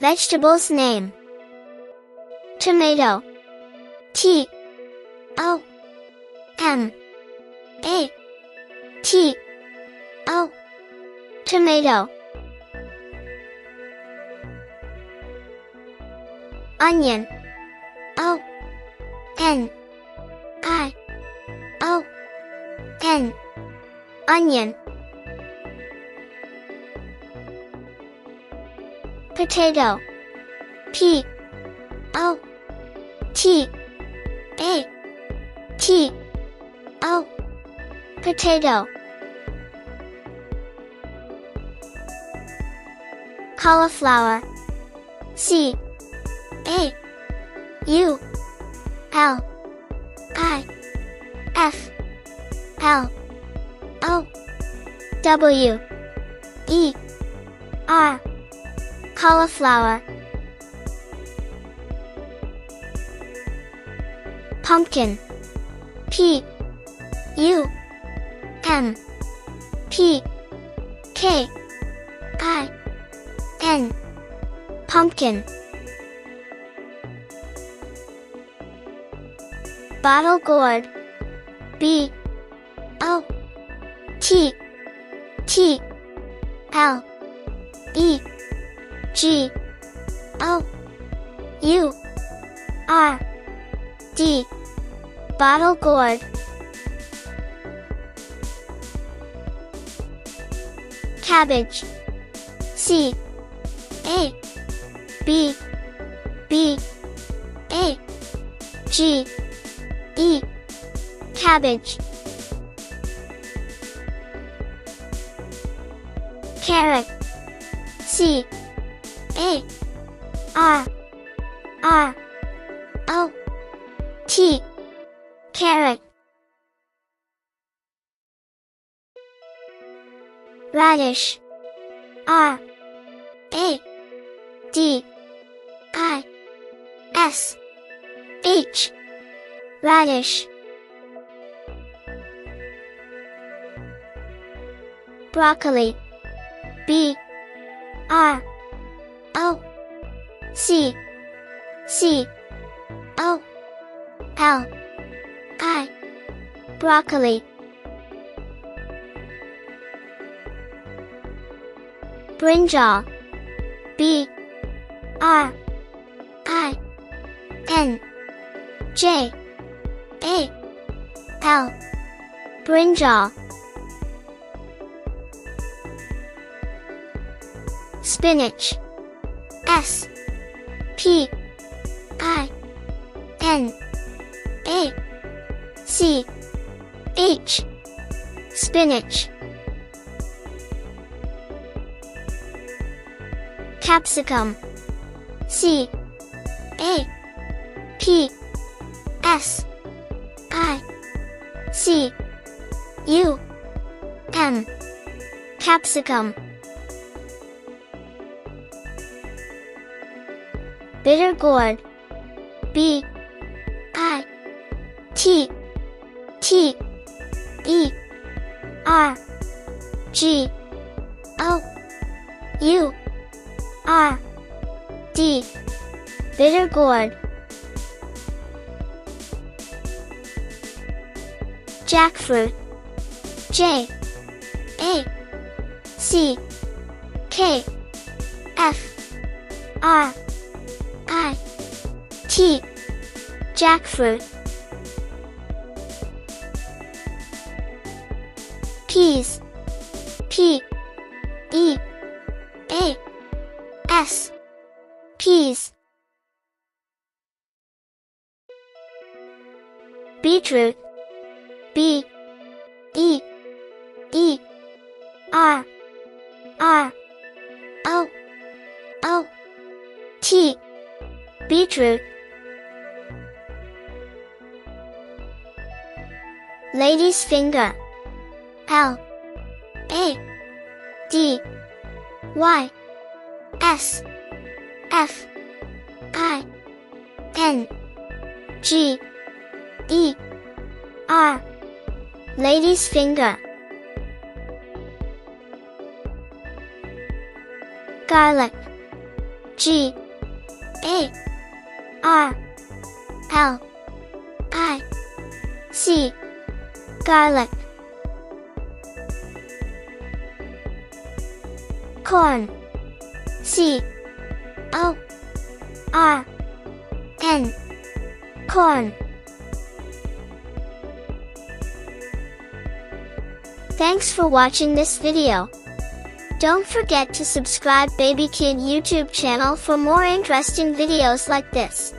Vegetables name: tomato. T-O-M-A-T-O. Tomato. Onion. O-N-I-O-N. Onion. Potato. P-O-T-A-T-O. Potato. Cauliflower. C-A-U-L-I-F-L-O-W-E-R. Cauliflower. Pumpkin. P-U-M-P-K-I-N. Pumpkin. Bottle gourd. B-O-T-T-L-E-G-O-U-R-D. Bottle gourd. Cabbage. C-A-B-B-A-G-E. Cabbage. Carrot. C-A-R-R-O-T. Carrot. Radish. R-A-D-I-S-H. Radish. Broccoli. B-R-O-C-C-O-L-I. Broccoli. Brinjal. B-R-I-N-J-A-L. Brinjal. Spinach. S-P-I-N-A-C-H. Spinach. Capsicum. C-A-P-S-I-C-U-M. Capsicum. Bitter gourd. B-I-T-T-E-R-G-O-U-R-D. Bitter gourd. Jackfruit. J-A-C-K-F-R-I-T. Jackfruit. Peas. P-E-A-S. Peas. Beetroot. B-E-E-R-R-O-O-T. Beetroot. Lady's finger. L-A-D-Y-S-F-I-N-G-E-R. Lady's finger. Garlic. G A R L I C. Garlic. Corn. C O R N. Corn. Thanks for watching this video. Don't forget to subscribe Baby Kid YouTube channel for more interesting videos like this.